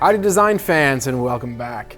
Howdy design fans, and welcome back.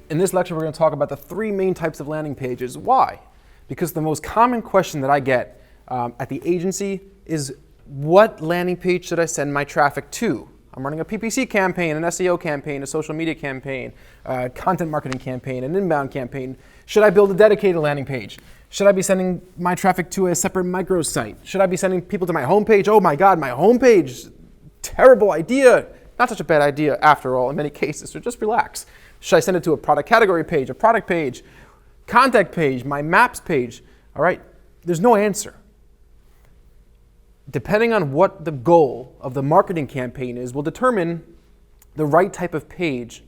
In this lecture we're going to talk about the three main types of landing pages. Why? Because the most common question that I get at the agency is, what landing page should I send my traffic to? I'm running a PPC campaign, an SEO campaign, a social media campaign, a content marketing campaign, an inbound campaign. Should I build a dedicated landing page? Should I be sending my traffic to a separate microsite? Should I be sending people to my homepage? Oh my God, my homepage, terrible idea. Not such a bad idea after all in many cases, so just relax. Should I send it to a product category page, a product page, contact page, my maps page? All right, there's no answer. Depending on what the goal of the marketing campaign is will determine the right type of page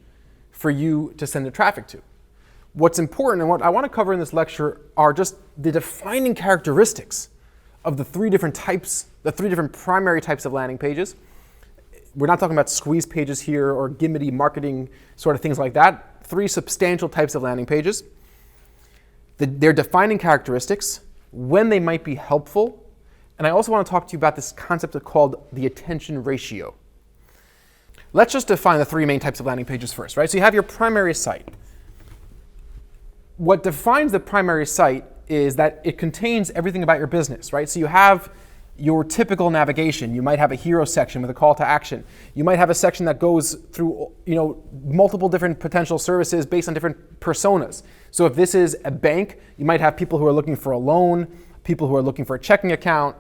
for you to send the traffic to. What's important and what I want to cover in this lecture are just the defining characteristics of the three different primary types of landing pages. We're not talking about squeeze pages here or gimmicky marketing sort of things like that. Three substantial types of landing pages. Their defining characteristics, when they might be helpful, and I also want to talk to you about this concept called the attention ratio. Let's just define the three main types of landing pages first, right? So you have your primary site. What defines the primary site is that it contains everything about your business, right? So you have your typical navigation. You might have a hero section with a call to action. You might have a section that goes through, multiple different potential services based on different personas. So if this is a bank, you might have people who are looking for a loan, people who are looking for a checking account,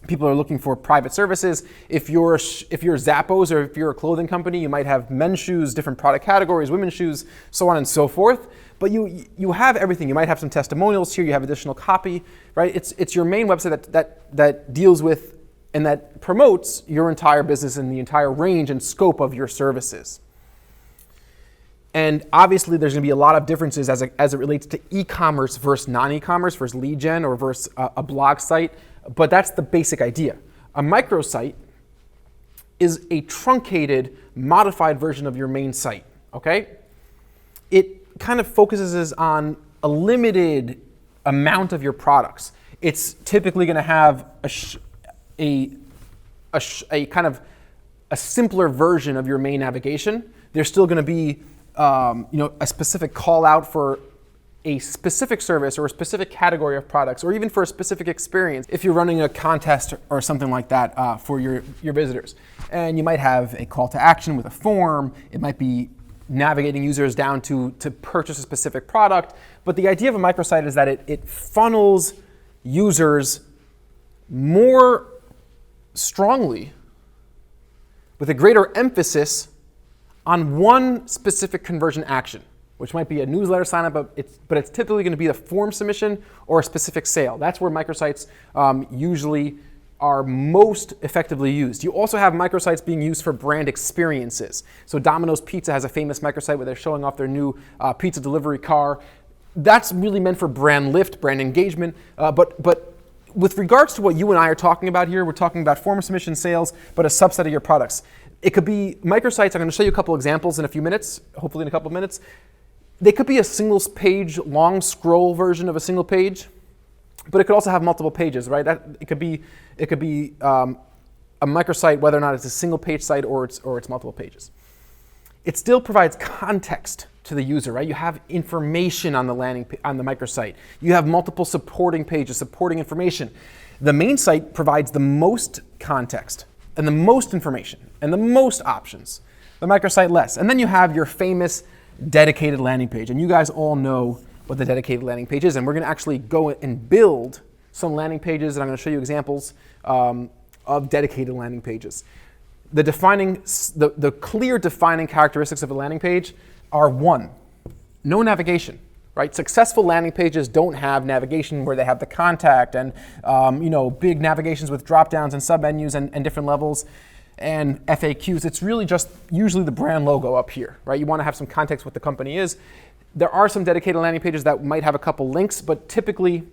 people who are looking for private services. If you're Zappos or if you're a clothing company, you might have men's shoes, different product categories, women's shoes, so on and so forth. But you have everything. You might have some testimonials here. You have additional copy, right? It's your main website that deals with and that promotes your entire business and the entire range and scope of your services. And obviously, there's going to be a lot of differences as it relates to e-commerce versus non-e-commerce versus lead gen or versus a blog site. But that's the basic idea. A microsite is a truncated, modified version of your main site. Okay? It kind of focuses on a limited amount of your products. It's typically going to have a kind of a simpler version of your main navigation. There's still going to be a specific call out for a specific service or a specific category of products, or even for a specific experience if you're running a contest or something like that for your visitors. And you might have a call to action with a form. It might be navigating users down to purchase a specific product. But the idea of a microsite is that it funnels users more strongly with a greater emphasis on one specific conversion action, which might be a newsletter sign up, but it's typically going to be the form submission or a specific sale. That's where microsites usually are most effectively used. You also have microsites being used for brand experiences. So Domino's Pizza has a famous microsite where they're showing off their new pizza delivery car. That's really meant for brand lift, brand engagement. But with regards to what you and I are talking about here, we're talking about form submission sales, but a subset of your products. It could be microsites. I'm going to show you a couple examples in a few minutes, hopefully in a couple of minutes. They could be a single page, long scroll version of a single page, but it could also have multiple pages, right? It could be a microsite, whether or not it's a single page site or it's multiple pages. It still provides context to the user, right? You have information on the microsite. You have multiple supporting pages, supporting information. The main site provides the most context and the most information and the most options. The microsite less. And then you have your famous dedicated landing page. And you guys all know what the dedicated landing page is. And we're going to actually go and build some landing pages, and I'm going to show you examples of dedicated landing pages. The clear defining characteristics of a landing page are: one, no navigation. Right? Successful landing pages don't have navigation where they have the contact and big navigations with drop downs and submenus and different levels and FAQs. It's really just usually the brand logo up here, right? You want to have some context what the company is. There are some dedicated landing pages that might have a couple links, but typically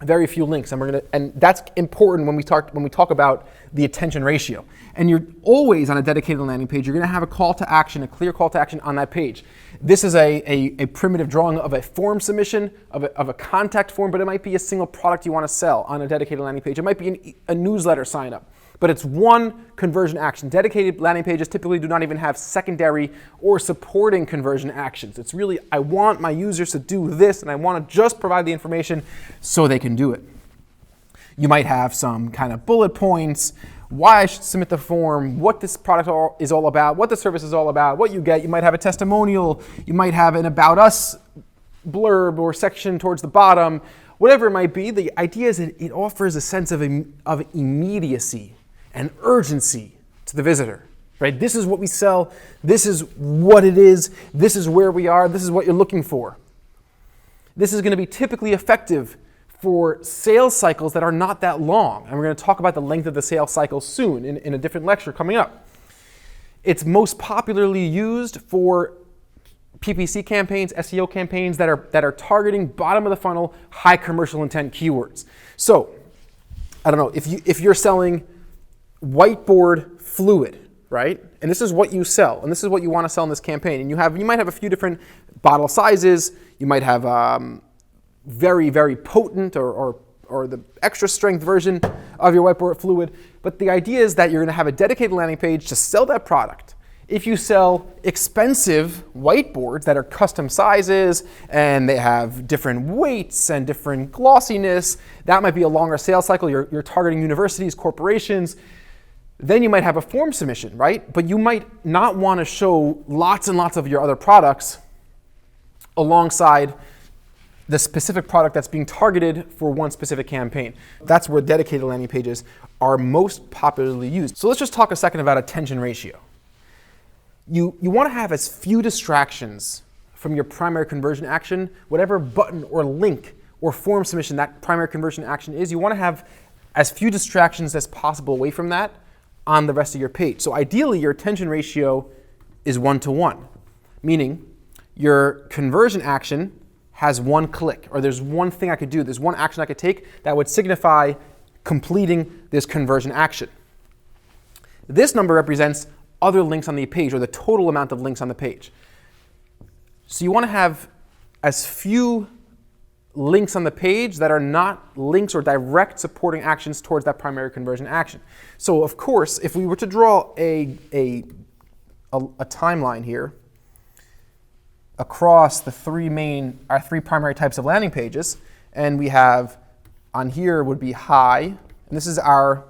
very few links, and that's important when we talk about the attention ratio. And you're always on a dedicated landing page, you're going to have a call to action, a clear call to action on that page. This is a primitive drawing of a form submission, of a contact form, but it might be a single product you want to sell on a dedicated landing page. It might be a newsletter sign up. But it's one conversion action. Dedicated landing pages typically do not even have secondary or supporting conversion actions. It's really, I want my users to do this, and I want to just provide the information so they can do it. You might have some kind of bullet points, why I should submit the form, what this product is all about, what the service is all about, what you get. You might have a testimonial. You might have an About Us blurb or section towards the bottom. Whatever it might be, the idea is that it offers a sense of immediacy and urgency to the visitor, right? This is what we sell. This is what it is. This is where we are. This is what you're looking for. This is going to be typically effective for sales cycles that are not that long. And we're going to talk about the length of the sales cycle soon in a different lecture coming up. It's most popularly used for PPC campaigns, SEO campaigns that are targeting bottom of the funnel, high commercial intent keywords. So, I don't know, if you're selling whiteboard fluid, right? And this is what you sell, and this is what you want to sell in this campaign. And you might have a few different bottle sizes. You might have very, very potent or the extra strength version of your whiteboard fluid. But the idea is that you're going to have a dedicated landing page to sell that product. If you sell expensive whiteboards that are custom sizes and they have different weights and different glossiness, that might be a longer sales cycle. You're targeting universities, corporations. Then you might have a form submission, right? But you might not want to show lots and lots of your other products alongside the specific product that's being targeted for one specific campaign. That's where dedicated landing pages are most popularly used. So let's just talk a second about attention ratio. You want to have as few distractions from your primary conversion action, whatever button or link or form submission that primary conversion action is, you want to have as few distractions as possible away from that on the rest of your page. So ideally, your attention ratio is 1-to-1, meaning your conversion action has one click, or there's one thing I could do, there's one action I could take that would signify completing this conversion action. This number represents other links on the page, or the total amount of links on the page. So you want to have as few links on the page that are not links or direct supporting actions towards that primary conversion action. So of course, if we were to draw a timeline here across the our three primary types of landing pages, and we have on here would be high, and this is our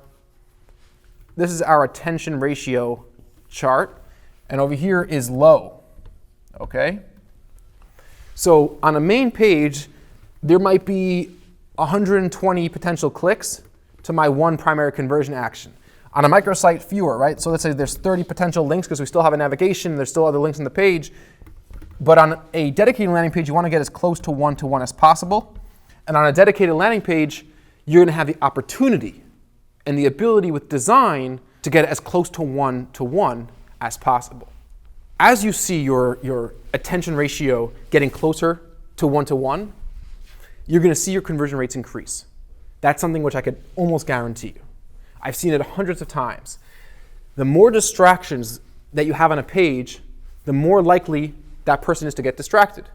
attention ratio chart, and over here is low, okay? So on a main page, there might be 120 potential clicks to my one primary conversion action. On a microsite, fewer, right? So let's say there's 30 potential links because we still have a navigation, there's still other links on the page. But on a dedicated landing page, you want to get as close to 1-to-1 as possible. And on a dedicated landing page, you're going to have the opportunity and the ability with design to get as close to 1-to-1 as possible. As you see your attention ratio getting closer to 1-to-1, you're going to see your conversion rates increase. That's something which I could almost guarantee you. I've seen it hundreds of times. The more distractions that you have on a page, the more likely that person is to get distracted.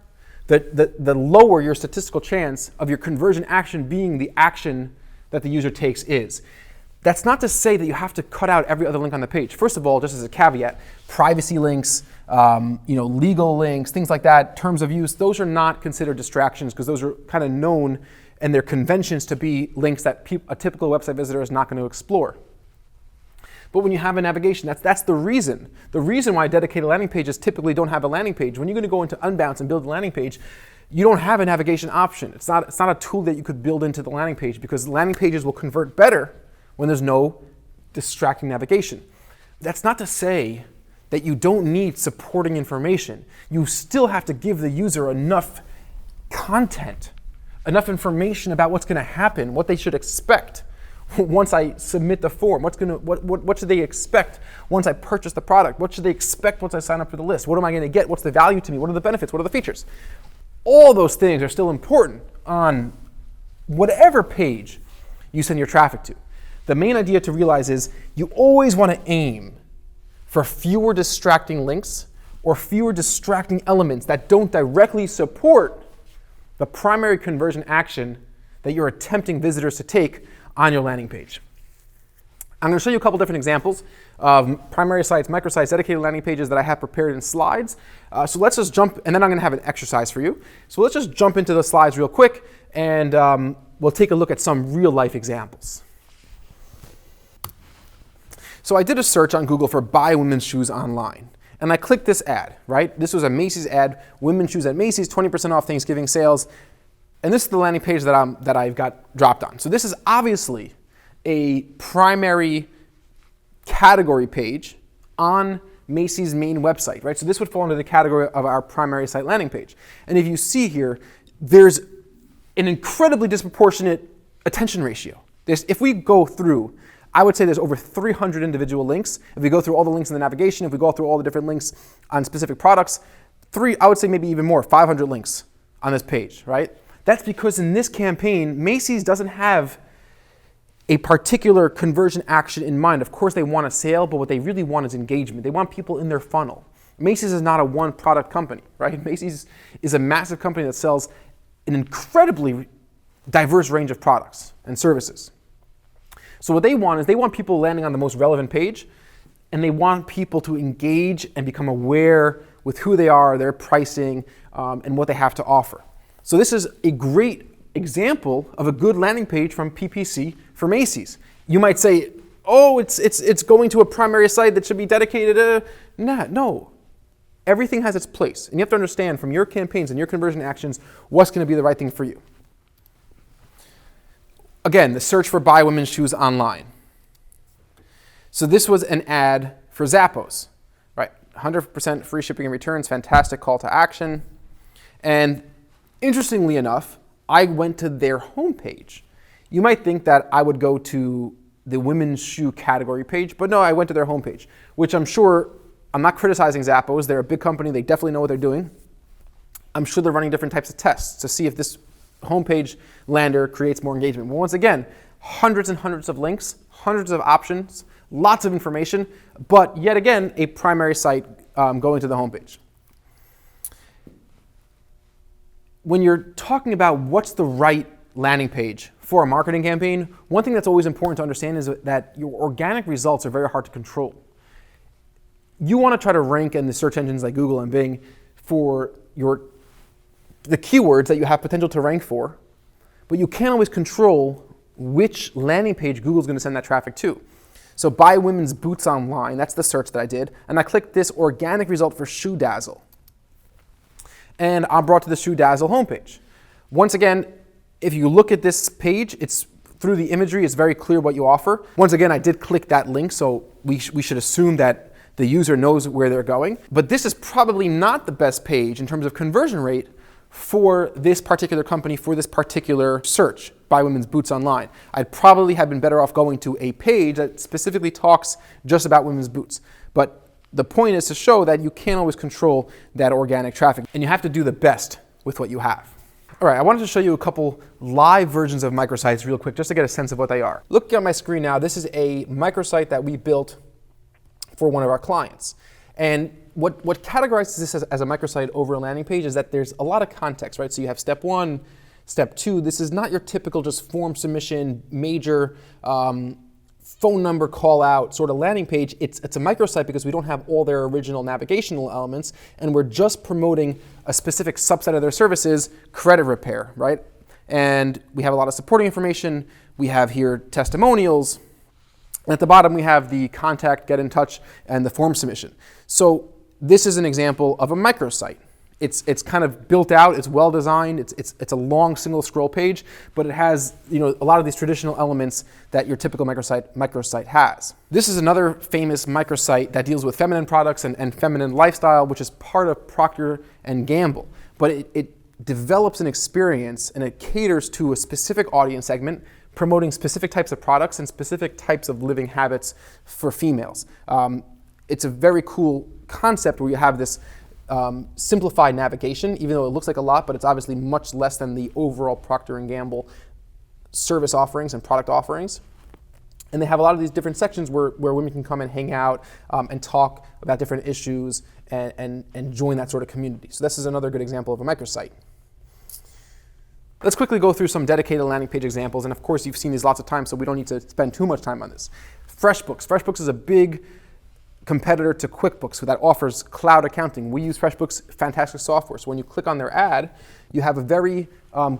The lower your statistical chance of your conversion action being the action that the user takes is. That's not to say that you have to cut out every other link on the page. First of all, just as a caveat, privacy links, legal links, things like that, terms of use, those are not considered distractions because those are kind of known and they're conventions to be links that a typical website visitor is not going to explore. But when you have a navigation, that's the reason. The reason why dedicated landing pages typically don't have a landing page. When you're going to go into Unbounce and build a landing page, you don't have a navigation option. It's not a tool that you could build into the landing page because landing pages will convert better when there's no distracting navigation. That's not to say that you don't need supporting information. You still have to give the user enough content, enough information about what's going to happen, what they should expect once I submit the form. What should they expect once I purchase the product? What should they expect once I sign up for the list? What am I going to get? What's the value to me? What are the benefits? What are the features? All those things are still important on whatever page you send your traffic to. The main idea to realize is you always want to aim for fewer distracting links or fewer distracting elements that don't directly support the primary conversion action that you're attempting visitors to take on your landing page. I'm going to show you a couple different examples of primary sites, microsites, dedicated landing pages that I have prepared in slides. So let's just jump, and then I'm going to have an exercise for you. So let's just jump into the slides real quick, and we'll take a look at some real life examples. So I did a search on Google for buy women's shoes online. And I clicked this ad, right? This was a Macy's ad, women's shoes at Macy's, 20% off Thanksgiving sales. And this is the landing page that I've got dropped on. So this is obviously a primary category page on Macy's main website, right? So this would fall under the category of our primary site landing page. And if you see here, there's an incredibly disproportionate attention ratio. If we go through, I would say there's over 300 individual links. If we go through all the links in the navigation, if we go through all the different links on specific products, I would say maybe even more, 500 links on this page, right? That's because in this campaign, Macy's doesn't have a particular conversion action in mind. Of course, they want a sale, but what they really want is engagement. They want people in their funnel. Macy's is not a one product company, right? Macy's is a massive company that sells an incredibly diverse range of products and services. So what they want is they want people landing on the most relevant page, and they want people to engage and become aware with who they are, their pricing, and what they have to offer. So this is a great example of a good landing page from PPC for Macy's. You might say, oh, it's going to a primary site that should be dedicated. No. Everything has its place. And you have to understand from your campaigns and your conversion actions what's going to be the right thing for you. Again, the search for buy women's shoes online. So this was an ad for Zappos, right? 100% free shipping and returns, fantastic call to action. And interestingly enough, I went to their homepage. You might think that I would go to the women's shoe category page, but no, I went to their homepage, which I'm not criticizing Zappos. They're a big company. They definitely know what they're doing. I'm sure they're running different types of tests to see if this homepage lander creates more engagement. But once again, hundreds and hundreds of links, hundreds of options, lots of information, but yet again, a primary site going to the homepage. When you're talking about what's the right landing page for a marketing campaign, one thing that's always important to understand is that your organic results are very hard to control. You want to try to rank in the search engines like Google and Bing for the keywords that you have potential to rank for, but you can't always control which landing page Google's going to send that traffic to. So buy women's boots online, that's the search that I did, and I clicked this organic result for Shoe Dazzle. And I'm brought to the Shoe Dazzle homepage. Once again, if you look at this page, it's through the imagery, it's very clear what you offer. Once again, I did click that link, so we should assume that the user knows where they're going. But this is probably not the best page in terms of conversion rate for this particular company, for this particular search, buy women's boots online. I'd probably have been better off going to a page that specifically talks just about women's boots. But the point is to show that you can't always control that organic traffic, and you have to do the best with what you have. All right, I wanted to show you a couple live versions of microsites real quick, just to get a sense of what they are. Looking at my screen now, this is a microsite that we built for one of our clients. And what categorizes this as a microsite over a landing page is that there's a lot of context, right? So you have step 1, step 2. This is not your typical just form submission, major phone number call out sort of landing page. It's a microsite because we don't have all their original navigational elements, and we're just promoting a specific subset of their services, credit repair, right? And we have a lot of supporting information. We have here testimonials. And at the bottom, we have the contact, get in touch, and the form submission. So this is an example of a microsite. It's kind of built out, it's well designed, it's a long single scroll page, but it has a lot of these traditional elements that your typical microsite has. This is another famous microsite that deals with feminine products and feminine lifestyle, which is part of Procter & Gamble. But it develops an experience and it caters to a specific audience segment, promoting specific types of products and specific types of living habits for females. It's a very cool concept where you have this simplified navigation, even though it looks like a lot, but it's obviously much less than the overall Procter & Gamble service offerings and product offerings. And they have a lot of these different sections where women can come and hang out and talk about different issues and join that sort of community. So this is another good example of a microsite. Let's quickly go through some dedicated landing page examples, and of course you've seen these lots of times, so we don't need to spend too much time on this. FreshBooks. FreshBooks is a big competitor to QuickBooks that offers cloud accounting. We use FreshBooks, fantastic software. So when you click on their ad, you have a very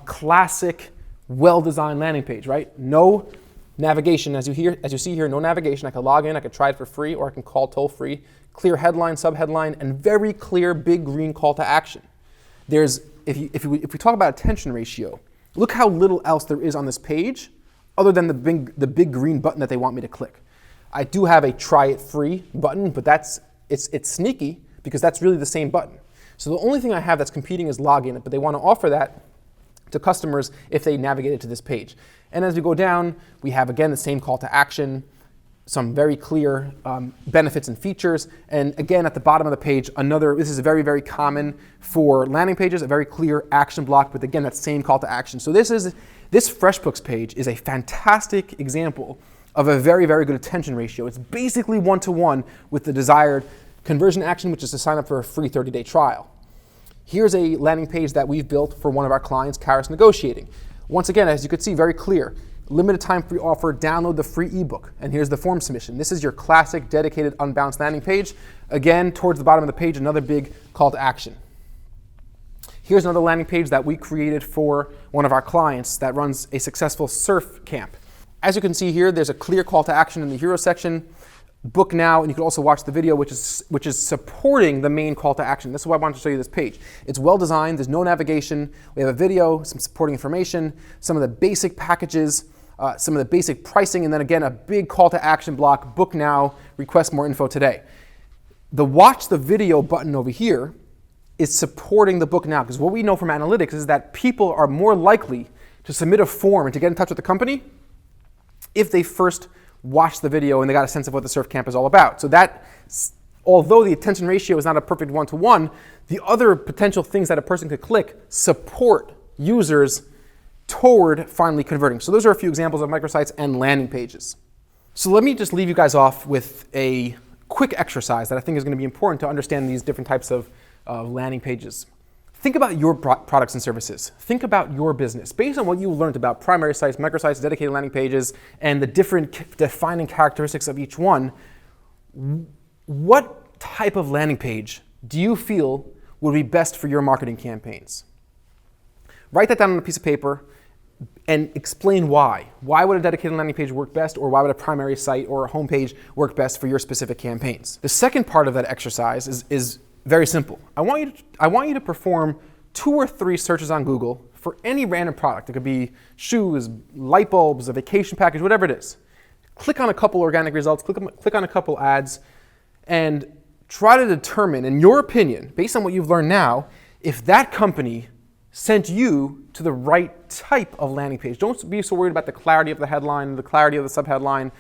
classic, well-designed landing page, right? No navigation, as you see here, no navigation. I can log in, I can try it for free, or I can call toll-free. Clear headline, subheadline, and very clear big green call to action. If we talk about attention ratio, look how little else there is on this page other than the big green button that they want me to click. I do have a try it free button, but it's sneaky because that's really the same button. So the only thing I have that's competing is login, but they want to offer that to customers if they navigated to this page. And as we go down, we have again the same call to action, some very clear benefits and features, and again at the bottom of the page, this is very, very common for landing pages, a very clear action block, but again that same call to action. So this FreshBooks page is a fantastic example of a very, very good attention ratio. It's basically one-to-one with the desired conversion action, which is to sign up for a free 30-day trial. Here's a landing page that we've built for one of our clients, Karis Negotiating. Once again, as you can see, very clear. Limited time free offer, download the free ebook. And here's the form submission. This is your classic dedicated unbounced landing page. Again, towards the bottom of the page, another big call to action. Here's another landing page that we created for one of our clients that runs a successful surf camp. As you can see here, there's a clear call to action in the hero section. Book now, and you can also watch the video, which is supporting the main call to action. This is why I wanted to show you this page. It's well designed, there's no navigation. We have a video, some supporting information, some of the basic packages, some of the basic pricing, and then again, a big call to action block, book now, request more info today. The watch the video button over here is supporting the book now, because what we know from analytics is that people are more likely to submit a form and to get in touch with the company if they first watch the video and they got a sense of what the surf camp is all about. So that, although the attention ratio is not a perfect one-to-one, the other potential things that a person could click support users toward finally converting. So those are a few examples of microsites and landing pages. So let me just leave you guys off with a quick exercise that I think is going to be important to understand these different types of landing pages. Think about your products and services. Think about your business. Based on what you learned about primary sites, microsites, dedicated landing pages, and the different defining characteristics of each one, what type of landing page do you feel would be best for your marketing campaigns? Write that down on a piece of paper and explain why. Why would a dedicated landing page work best, or why would a primary site or a homepage work best for your specific campaigns? The second part of that exercise is very simple. I want you to perform 2 or 3 searches on Google for any random product. It could be shoes, light bulbs, a vacation package, whatever it is. Click on a couple organic results, click on a couple ads, and try to determine, in your opinion, based on what you've learned now, if that company sent you to the right type of landing page. Don't be so worried about the clarity of the headline, the clarity of the subheadline,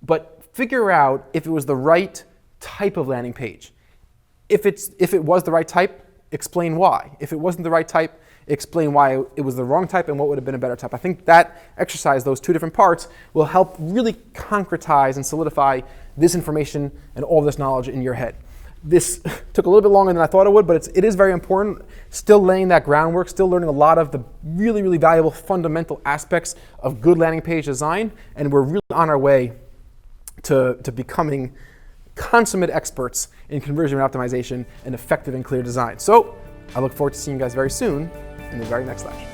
but figure out if it was the right type of landing page. If it was the right type, explain why. If it wasn't the right type, explain why it was the wrong type and what would have been a better type. I think that exercise, those 2 different parts, will help really concretize and solidify this information and all this knowledge in your head. This took a little bit longer than I thought it would, but it is very important. Still laying that groundwork, still learning a lot of the really, really valuable fundamental aspects of good landing page design, and we're really on our way to becoming consummate experts in conversion rate optimization and effective and clear design. So I look forward to seeing you guys very soon in the very next lecture.